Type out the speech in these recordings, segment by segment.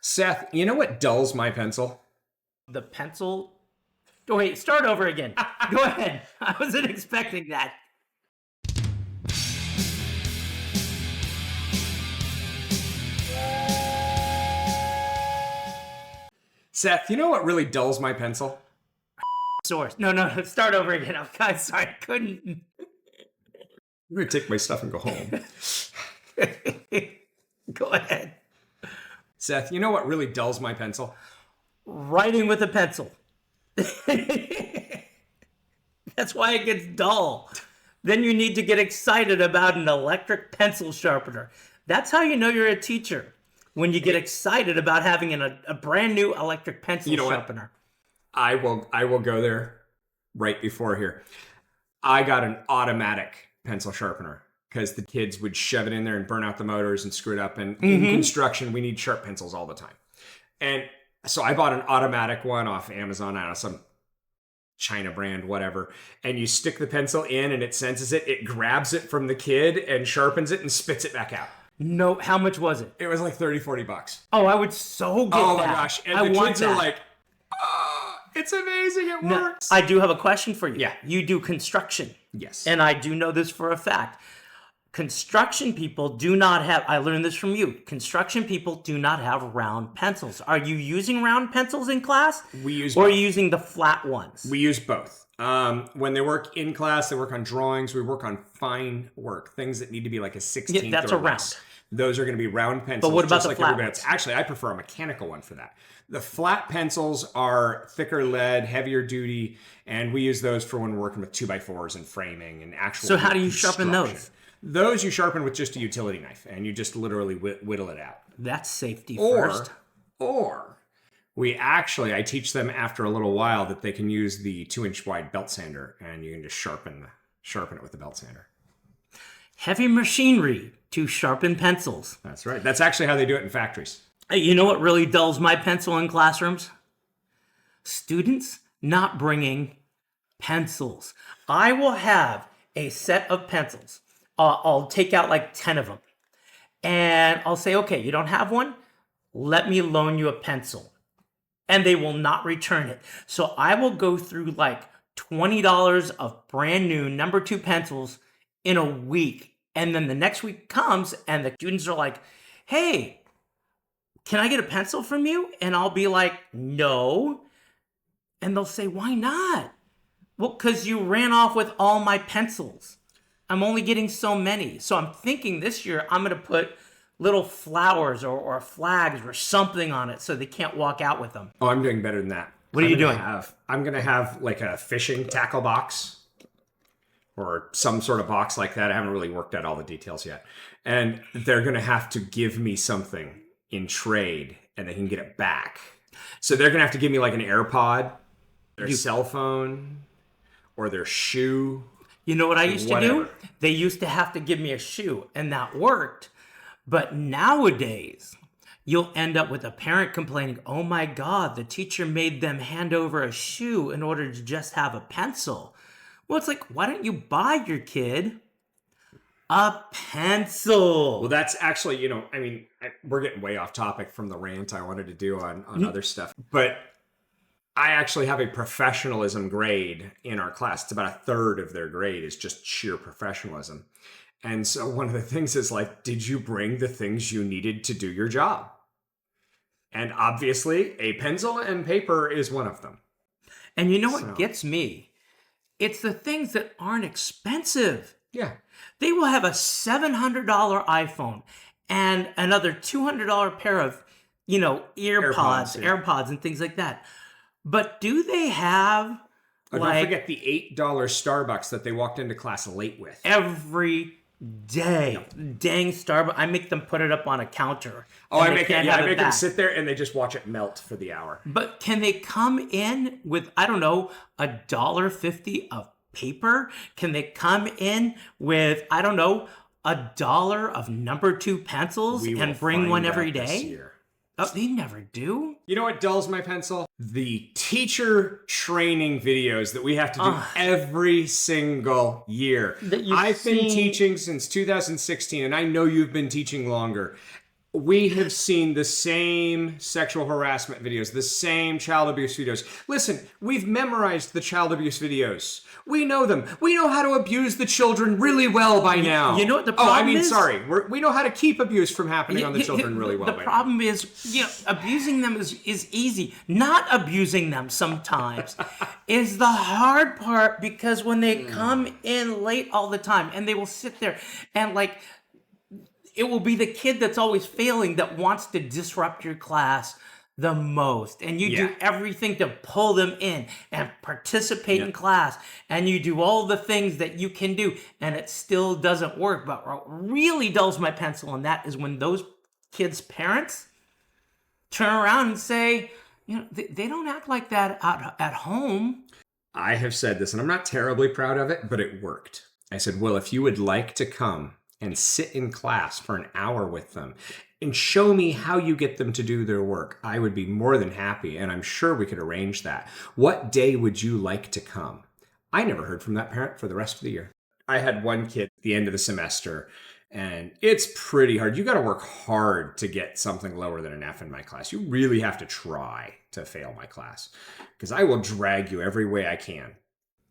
Seth, you know what dulls my pencil? The pencil. Oh, wait, start over again. Go ahead. I wasn't expecting that. Seth, you know what really dulls my pencil? Source. No. Start over again. I'm sorry. I couldn't. I'm going to take my stuff and go home. Go ahead. Seth, you know what really dulls my pencil? Writing with a pencil. That's why it gets dull. Then you need to get excited about an electric pencil sharpener. That's how you know you're a teacher. When you get excited about having a brand new electric pencil sharpener. I will go there right before here. I got an automatic pencil sharpener because the kids would shove it in there and burn out the motors and screw it up. And in construction, we need sharp pencils all the time. And so I bought an automatic one off Amazon, out of some China brand, whatever. And you stick the pencil in and it senses it. It grabs it from the kid and sharpens it and spits it back out. No, how much was it? It was like $30-$40. Oh, I would so get that. Oh my gosh. And the kids are like, oh, it's amazing. It works. I do have a question for you. Yeah. You do construction. Yes. And I do know this for a fact. Construction people do not have, I learned this from you. Construction people do not have round pencils. Are you using round pencils in class? We use Or both. are you using the flat ones? We use both. When they work in class, they work on drawings. We work on fine work, things that need to be like a 16th. Yeah, that's or a round. less. Those are going to be round pencils. But what about just the like flat everybody ones? else. Actually, I prefer a mechanical one for that. The flat pencils are thicker lead, heavier duty, and we use those for when we're working with 2x4s and framing and actual. So how do you sharpen those? Those you sharpen with just a utility knife, and you just literally whittle it out. That's safety first. Or I teach them after a little while that they can use the 2-inch wide belt sander, and you can just sharpen it with the belt sander. Heavy machinery to sharpen pencils. That's right. That's actually how they do it in factories. You know what really dulls my pencil in classrooms? Students not bringing pencils. I will have a set of pencils. I'll take out like 10 of them. And I'll say, okay, you don't have one? Let me loan you a pencil. And they will not return it. So I will go through like $20 of brand new number 2 pencils in a week. And then the next week comes and the students are like, hey, can I get a pencil from you? And I'll be like, no. And they'll say, why not? Well, because you ran off with all my pencils. I'm only getting so many. So I'm thinking this year I'm going to put little flowers or flags or something on it so they can't walk out with them. Oh, I'm doing better than that. What are you doing? I'm going to have like a fishing tackle box or some sort of box like that. I haven't really worked out all the details yet. And they're going to have to give me something in trade and they can get it back. So they're going to have to give me like an AirPod, their cell phone, or their shoe. You know what I used to do? They used to have to give me a shoe, and that worked. But nowadays, you'll end up with a parent complaining, oh my God, the teacher made them hand over a shoe in order to just have a pencil. Well, it's like, why don't you buy your kid a pencil? Well, that's actually, we're getting way off topic from the rant I wanted to do on other stuff. But I actually have a professionalism grade in our class. It's about 1/3 of their grade is just sheer professionalism. And so one of the things is like, did you bring the things you needed to do your job? And obviously, a pencil and paper is one of them. And you know what gets me? It's the things that aren't expensive. Yeah. They will have a $700 iPhone and another $200 pair of, AirPods and things like that. But do they have don't forget the $8 Starbucks that they walked into class late with. Every day. Dang Starbucks. I make them put it up on a counter. Oh, I make them sit there and they just watch it melt for the hour. But can they come in with, I don't know, $1.50 of paper? Can they come in with, I don't know, $1 of number 2 pencils and bring one every day? Oh, they never do. You know what dulls my pencil? The teacher training videos that we have to do every single year. I've been teaching since 2016, and I know you've been teaching longer. We have seen the same sexual harassment videos, the same child abuse videos. Listen, we've memorized the child abuse videos. We know them. We know how to abuse the children really well by now. You know what the problem is? Sorry. We know how to keep abuse from happening on the children really well by now. The problem is, abusing them is easy. Not abusing them sometimes is the hard part, because when they come in late all the time and they will sit there and it will be the kid that's always failing that wants to disrupt your class the most. And you do everything to pull them in and participate in class. And you do all the things that you can do. And it still doesn't work. But what really dulls my pencil on that is when those kids' parents turn around and say, they don't act like that at home. I have said this, and I'm not terribly proud of it, but it worked. I said, well, if you would like to come and sit in class for an hour with them and show me how you get them to do their work, I would be more than happy, and I'm sure we could arrange that. What day would you like to come? I never heard from that parent for the rest of the year. I had one kid at the end of the semester, and it's pretty hard. You got to work hard to get something lower than an F in my class. You really have to try to fail my class, because I will drag you every way I can.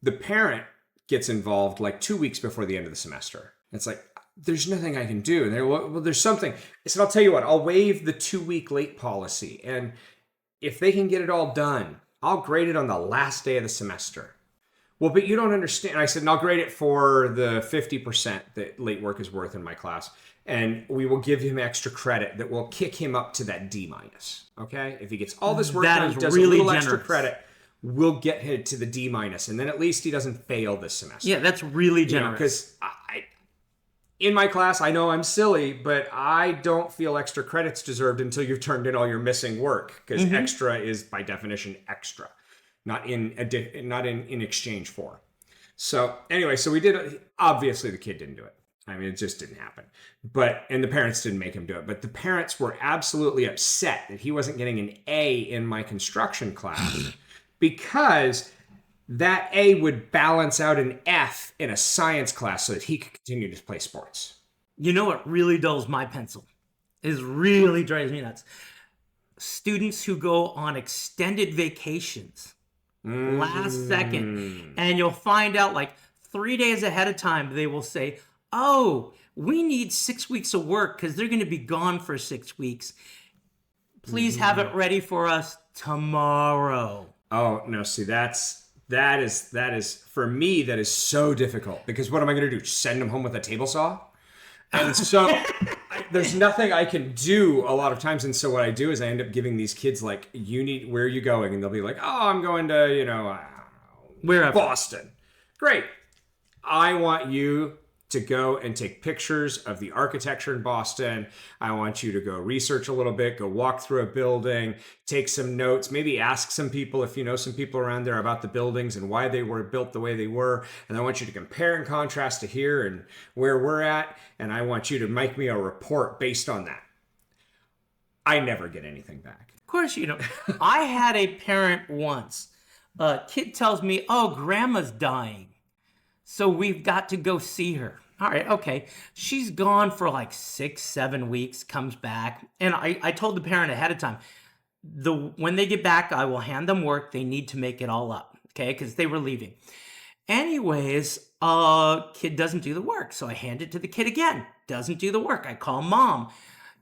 The parent gets involved 2 weeks before the end of the semester. It's like, there's nothing I can do. And they're, well, there's something. I said, I'll tell you what, I'll waive the 2-week late policy. And if they can get it all done, I'll grade it on the last day of the semester. Well, but you don't understand. I said, and I'll grade it for the 50% that late work is worth in my class. And we will give him extra credit that will kick him up to that D-. Okay? If he gets all this work done, he does really a little extra credit, we'll get him to the D-. And then at least he doesn't fail this semester. Yeah, that's really generous. Because in my class, I know I'm silly, but I don't feel extra credits deserved until you've turned in all your missing work, because extra is by definition extra, not in exchange for. So anyway, so we did. Obviously, the kid didn't do it. I mean, it just didn't happen. And the parents didn't make him do it. But the parents were absolutely upset that he wasn't getting an A in my construction class because that A would balance out an F in a science class so that he could continue to play sports. You know what really dulls my pencil? It really drives me nuts. Students who go on extended vacations last second, and you'll find out 3 days ahead of time, they will say, oh, we need 6 weeks of work because they're going to be gone for 6 weeks. Please have it ready for us tomorrow. Oh, no, see, that is for me, that is so difficult, because what am I going to do? Send them home with a table saw? And so there's nothing I can do a lot of times. And so what I do is I end up giving these kids where are you going? And they'll be like, oh, I'm going to, wherever. Boston. Great. I want you to go and take pictures of the architecture in Boston. I want you to go research a little bit, go walk through a building, take some notes, maybe ask some people, if you know some people around there, about the buildings and why they were built the way they were. And I want you to compare and contrast to here and where we're at. And I want you to make me a report based on that. I never get anything back. Of course you don't. I had a parent once. A kid tells me, oh, grandma's dying, so we've got to go see her. All right, okay. She's gone for 6-7 weeks, comes back. And I told the parent ahead of time, when they get back, I will hand them work. They need to make it all up, okay? Because they were leaving. Anyways, kid doesn't do the work. So I hand it to the kid again. Doesn't do the work. I call mom.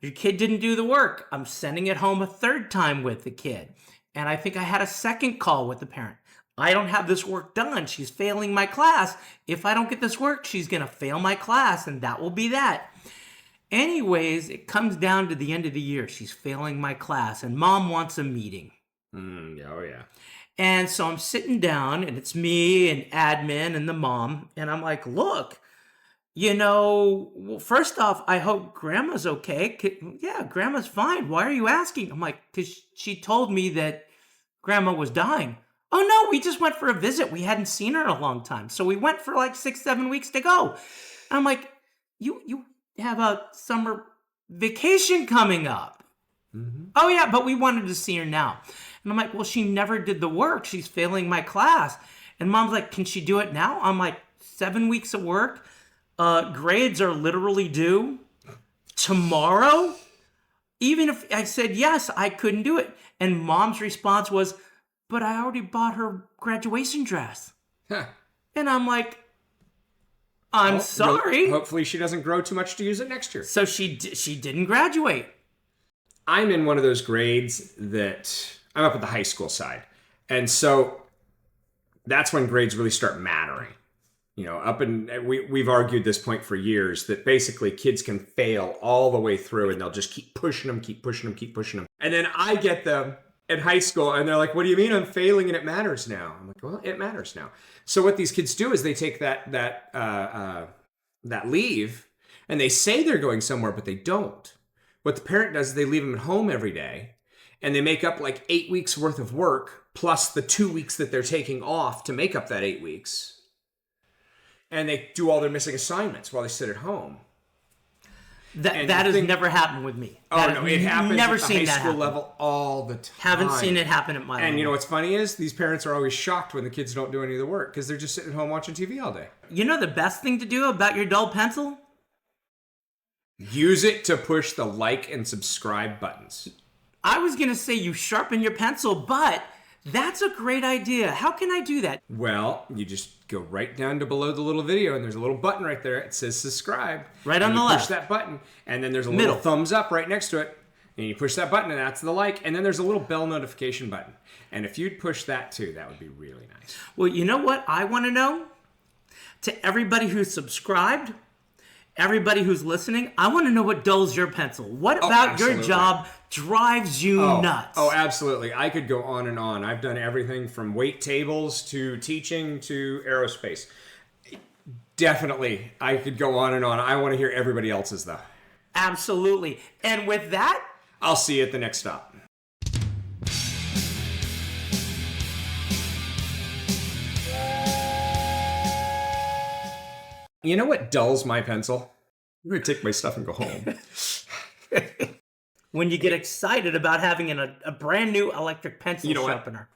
Your kid didn't do the work. I'm sending it home a third time with the kid. And I think I had a second call with the parent. I don't have this work done. She's failing my class. If I don't get this work, she's going to fail my class, and that will be that. Anyways, it comes down to the end of the year. She's failing my class, and mom wants a meeting. Oh, yeah. And so I'm sitting down, and it's me and admin and the mom, and I'm like, look, well, first off, I hope grandma's okay. Yeah, grandma's fine. Why are you asking? I'm like, because she told me that grandma was dying. Oh, no, we just went for a visit. We hadn't seen her in a long time. So we went for 6-7 weeks to go. And I'm like, you have a summer vacation coming up. Oh, yeah, but we wanted to see her now. And I'm like, well, she never did the work. She's failing my class. And mom's like, can she do it now? I'm like, 7 weeks of work. Grades are literally due tomorrow. Even if I said yes, I couldn't do it. And Mom's response was, but I already bought her graduation dress. Huh. And I'm like, I'm sorry. Hopefully she doesn't grow too much to use it next year. So she didn't graduate. I'm in one of those grades that I'm up at the high school side. And so that's when grades really start mattering. You know, we've argued this point for years that basically kids can fail all the way through and they'll just keep pushing them. And then I get them in high school and they're like, what do you mean I'm failing and it matters now? I'm like, well, it matters now. So what these kids do is they take that leave and they say they're going somewhere, but they don't. What the parent does is they leave them at home every day and they make up like 8 weeks worth of work plus the 2 weeks that they're taking off to make up that 8 weeks. And they do all their missing assignments while they sit at home. That has never happened with me. Oh, no, it happens at the high school level all the time. Haven't seen it happen at my level. And you know what's funny is these parents are always shocked when the kids don't do any of the work because they're just sitting at home watching TV all day. You know the best thing to do about your dull pencil? Use it to push the like and subscribe buttons. I was going to say you sharpen your pencil, but that's a great idea. How can I do that? Well, you just go right down to below the little video, and there's a little button right there. It says subscribe. Right on the left. Push that button, and then there's a little thumbs up right next to it. And you push that button, and that's the like. And then there's a little bell notification button. And if you'd push that too, that would be really nice. Well, you know what I want to know? To everybody who's subscribed, everybody who's listening, I want to know what dulls your pencil. What about your job drives you nuts? Oh, absolutely. I could go on and on. I've done everything from wait tables to teaching to aerospace. Definitely, I could go on and on. I want to hear everybody else's, though. Absolutely. And with that, I'll see you at the next stop. You know what dulls my pencil? I'm going to take my stuff and go home. when you get excited about having a brand new electric pencil sharpener.